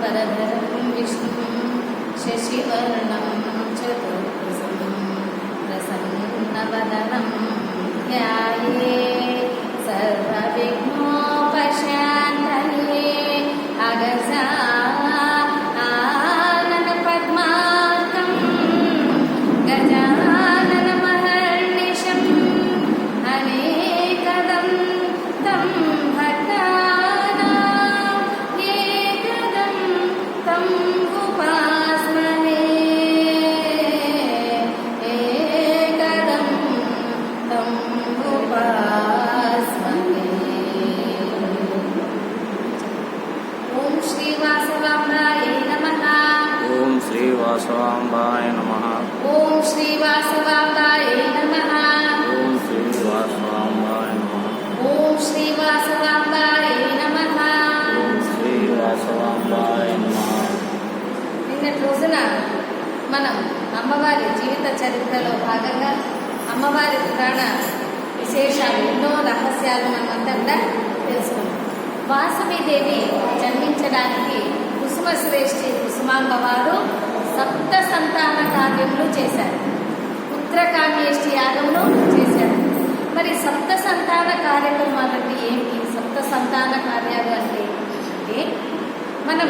वरदरं विष्णुं शशिवर्णं चतुर्भुजं प्रसन्नवदनं ध्यायेत् सर्वविघ्नोपशान्तये अगजानन पद्मार्कं गजाननमहर्निशम् अनेकदं तं भक्तानां एकदं तं उपास्महे एकदं तं उपास्महे। ओम श्री वासवाम्बाय नमः। ओम श्री वासवाम्बाय नमः। ओम श्री वासवाम्बाय नमः। ओम श्री वासवाम्बाय नमः। ओम श्री वासवाम्बाय नमः। ओम श्री वासवाम्बाय नमः। నిన్నటి రోజున మనం అమ్మవారి జీవిత చరిత్రలో భాగంగా అమ్మవారి పురాణ విశేషాలు ఎన్నో రహస్యాలు మనమంతా కూడా తెలుసుకున్నాం. వాసవీదేవి జన్మించడానికి కుసుమశ్రేష్ఠి కుసుమాంబ వారు సప్త సంతాన కార్యములు చేశారు. పుత్రకామ్యేష్టి యాగమును చేశారు. మరి సప్త సంతాన కార్యక్రమాలు అంటే ఏంటి? సప్త సంతాన కార్యాలు అంటే మనం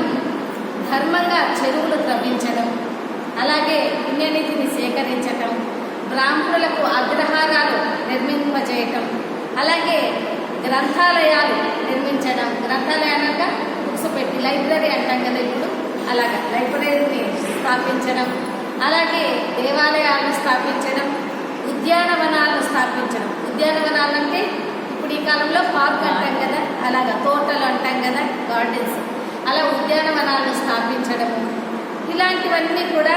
ధర్మంగా చెరువులు త్రవ్వించడం, అలాగే పుణ్యనిధిని సేకరించటం, బ్రాహ్మణులకు అగ్రహారాలు నిర్మింపజేయటం, అలాగే గ్రంథాలయాలు నిర్మించడం. గ్రంథాలయాలు అనగా బుక్స్ పెట్టి లైబ్రరీ అంటాం కదా ఇప్పుడు, అలాగా లైబ్రరీని స్థాపించడం, అలాగే దేవాలయాలను స్థాపించడం, ఉద్యానవనాలను స్థాపించడం. ఉద్యానవనాలు అంటే ఇప్పుడు ఈ కాలంలో పార్క్ అంటాం కదా, అలాగా తోటలు అంటాం కదా, గార్డెన్స్. అలా ఉద్యానవనాలను స్థాపించడము, ఇలాంటివన్నీ కూడా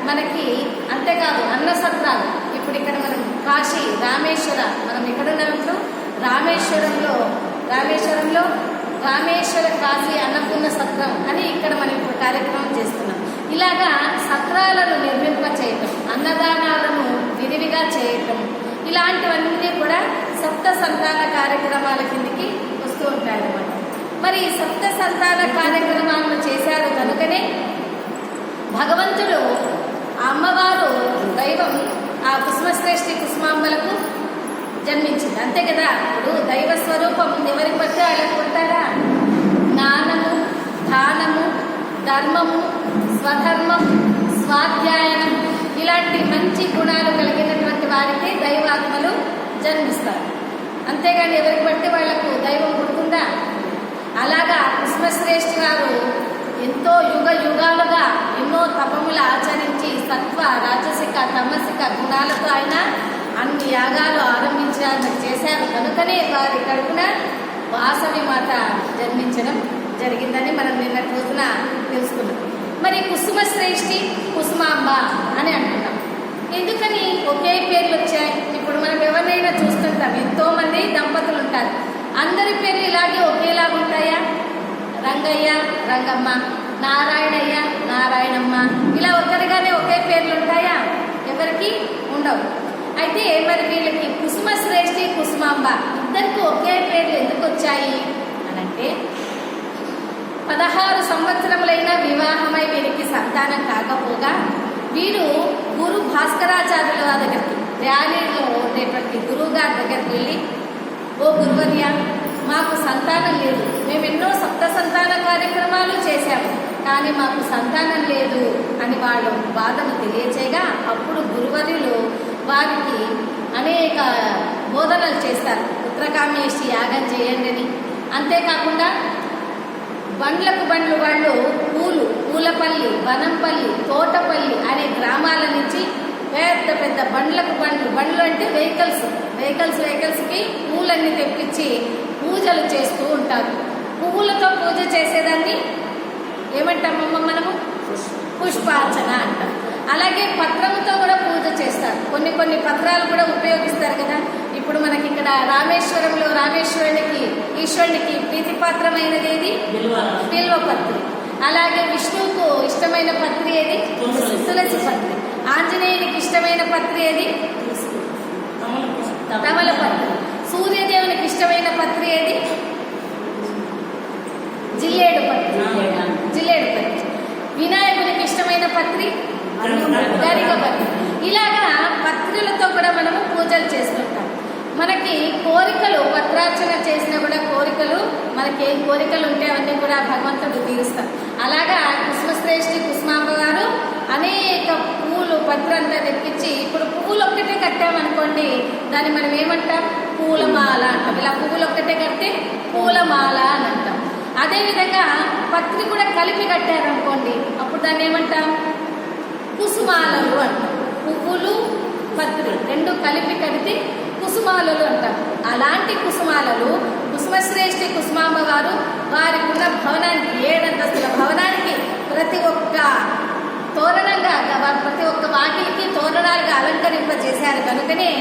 మనకి. అంతేకాదు అన్నసత్రాలు. ఇప్పుడు ఇక్కడ మనం కాశీ రామేశ్వర, మనం ఎక్కడున్నప్పుడు రామేశ్వరంలో రామేశ్వర కాశీ అన్నపూర్ణ సత్రం అని ఇక్కడ మనం ఇప్పుడు కార్యక్రమం చేస్తున్నాం. ఇలాగా సత్రాలను నిర్మింప చేయటం, అన్నదానాలను విరివిగా చేయటం, ఇలాంటివన్నీ కూడా సప్త సంతాన కార్యక్రమాల కిందికి వస్తూ ఉంటాయన్నమాట. మరి సప్త సంతాన కార్యక్రమాలను చేశారు కనుకనే భగవంతుడు, అమ్మవారు దైవం ఆ కుసుమశ్రేష్ఠి కుసుమాంబలకు జన్మించింది. అంతే కదా. ఇప్పుడు దైవ స్వరూపం ఎవరికి బట్టి వాళ్ళకు ఉంటారా? జ్ఞానము, దానము, ధర్మము, స్వధర్మం, స్వాధ్యాయనం, ఇలాంటి మంచి గుణాలు కలిగినటువంటి వారికి దైవాత్మలు జన్మిస్తారు. అంతేగాని ఎవరికి బట్టి వాళ్లకు దైవం పుడుతుందా? అలాగా కుసుమశ్రేష్ఠి వారు ఎంతో యుగాలుగా ఎన్నో తపములు ఆచరించి సత్వ, రాజసిక, తమసిక గుణాలతో ఆయన అన్ని యాగాలు ఆరంభించారు, చేశారు. కనుకనే వారి కడుపున వాసవి మాత జన్మించడం జరిగిందని మనం నిన్నటి రోజున తెలుసుకున్నాం. మరి కుసుమశ్రేష్ఠి కుసుమాంబ అని అంటున్నాం. ఎందుకని ఒకే పేర్లు వచ్చాయి? ఇప్పుడు మనం ఎవరినైనా చూస్తుంటాం, ఎంతో మంది దంపతులు ఉంటారు. అందరి పేర్లు ఇలాగే ఒకేలాగా ఉంటాయా? రంగయ్య, రంగమ్మ, నారాయణయ్య, నారాయణమ్మ, ఇలా ఒకరిగానే ఒకే పేర్లు ఉంటాయా? ఎవరికి ఉండవు. అయితే మరి వీళ్ళకి కుసుమశ్రేష్ఠి కుసుమాంబ ఇద్దరికి ఒకే పేర్లు ఎందుకు వచ్చాయి అనంటే, 16 సంవత్సరములైన వివాహమై వీరికి సంతానం కాకపోగా వీరు గురు భాస్కరాచార్యుల వారి దగ్గరికి, ర్యాలీలో ఉండేటువంటి గురువు గారి దగ్గరికి వెళ్ళి, ఓ గురువర్య, మాకు సంతానం లేదు, మేము ఎన్నో సప్త సంతాన కార్యక్రమాలు చేశాము, కానీ మాకు సంతానం లేదు అని వాళ్ళు బాధను తెలియచేయగా, అప్పుడు గురువర్యులు వారికి అనేక బోధనలు చేస్తారు. పుత్రకామ్యేష్టి యాగం చేయండి అని. అంతేకాకుండా బండ్లకు బండ్లు వాళ్ళు పూలపల్లి, వనంపల్లి, తోటపల్లి అనే గ్రామాల నుంచి పెద్ద పెద్ద బండ్లు అంటే వెహికల్స్కి పూలన్నీ తెప్పించి పూజలు చేస్తూ ఉంటారు. పువ్వులతో పూజ చేసేదాన్ని ఏమంటామమ్మ మనము? పుష్పార్చన అంటాం. అలాగే పత్రంతో కూడా పూజ చేస్తారు. కొన్ని పత్రాలు కూడా ఉపయోగిస్తారు కదా. ఇప్పుడు మనకి ఇక్కడ రామేశ్వరంలో ఈశ్వరునికి ప్రీతిపాత్రమైనది ఏది? బిల్వపత్రి. అలాగే విష్ణువుకు ఇష్టమైన పత్రి ఏది? తులసి పత్రి. ఆంజనేయునికి ఇష్టమైన పత్రి ఏది? తమలపత్రి. సూర్యదేవునికి ఇష్టమైన పత్రి ఏది? జిల్లేడు పత్రి. మంగళార్చన చేసినా కూడా కోరికలు మనకి ఏం కోరికలు ఉంటే అవన్నీ కూడా భగవంతుడు తీరుస్తారు. అలాగా కుసుమశ్రేష్ఠి కుసుమాంబ గారు అనేక పువ్వులు పత్రంతా తెప్పించి, ఇప్పుడు పువ్వులు ఒక్కటే కట్టామనుకోండి దాన్ని మనం ఏమంటాం? పూలమాల అంటాం. ఇలా పువ్వులు ఒక్కటే కడితే పూలమాల అని అంటాం. అదేవిధంగా పత్రి కూడా కలిపి కట్టారనుకోండి అప్పుడు దాన్ని ఏమంటాం? కుసుమాలలు అంటాం. పువ్వులు పత్రి రెండు కలిపి కడితే కుసుమాలలు అంటాం. అలాంటి కుసుమాలలు కుసుమశ్రేష్ఠి కుసుమాంబ గారు వారికి ఉన్న భవనానికి 7 అంతస్తుల భవనానికి ప్రతి ఒక్క తోరణంగా ప్రతి ఒక్క వాకిలికి తోరణాలుగా అలంకరింపజేశారు కనుకనే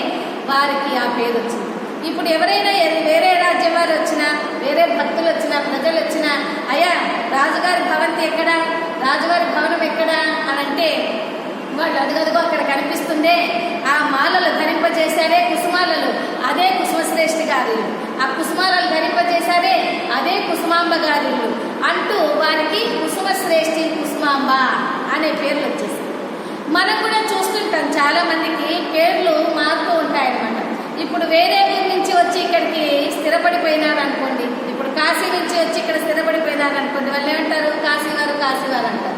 వారికి ఆ పేరు వచ్చింది. ఇప్పుడు ఎవరైనా వేరే రాజ్యం వారు వచ్చినా, వేరే భక్తులు వచ్చినా, ప్రజలు వచ్చినా, అయ్యా రాజుగారి భవంతి ఎక్కడా, రాజుగారి భవనం ఎక్కడా అని అంటే వాళ్ళు అదిగదిగో అక్కడ కనిపిస్తుందే, ఆ మాలలు ధరింపజేశారే కుసుమాలలు, అదే కుసుమశ్రేష్ఠి గారి, ఆ కుసుమాలలు ధరింపజేశారే అదే కుసుమాంబ గారి అంటూ వారికి కుసుమశ్రేష్ఠి కుసుమాంబ అనే పేర్లు వచ్చేసాయి. మనం కూడా చూస్తుంటాం చాలా మందికి పేర్లు మారుతూ ఉంటాయన్నమాట. ఇప్పుడు వేరే ఊరి నుంచి వచ్చి ఇక్కడికి స్థిరపడిపోయినారు అనుకోండి, ఇప్పుడు కాశీ నుంచి వచ్చి ఇక్కడ స్థిరపడిపోయినారు అనుకోండి, వాళ్ళు ఏమంటారు? కాశీవారు కాశీవారు అంటారు.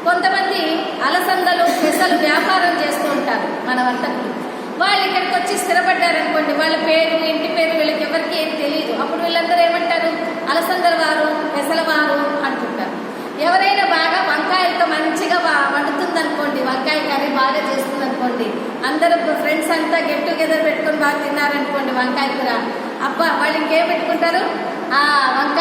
కొంతమంది అలసందలు పెసలు వ్యాపారం చేస్తూ ఉంటారు మన వర్తకులు, వాళ్ళు ఇక్కడికి వచ్చి స్థిరపడ్డారనుకోండి, వాళ్ళ పేరు ఇంటి పేరు వీళ్ళకి ఎవరికి ఏం తెలియదు. అప్పుడు వీళ్ళందరూ ఏమంటారు? అలసందల వారు పెసల వారు అంటుంటారు. ఎవరైనా బాగా వంకాయలతో మంచిగా వండుతుందనుకోండి, వంకాయ కర్రీ బాగా చేస్తుందనుకోండి, అందరూ ఫ్రెండ్స్ అంతా గెట్ టుగెదర్ పెట్టుకొని బాగా తిన్నారనుకోండి వంకాయ కూర, అబ్బా వాళ్ళు ఇంకేం పెట్టుకుంటారు? వంకాయ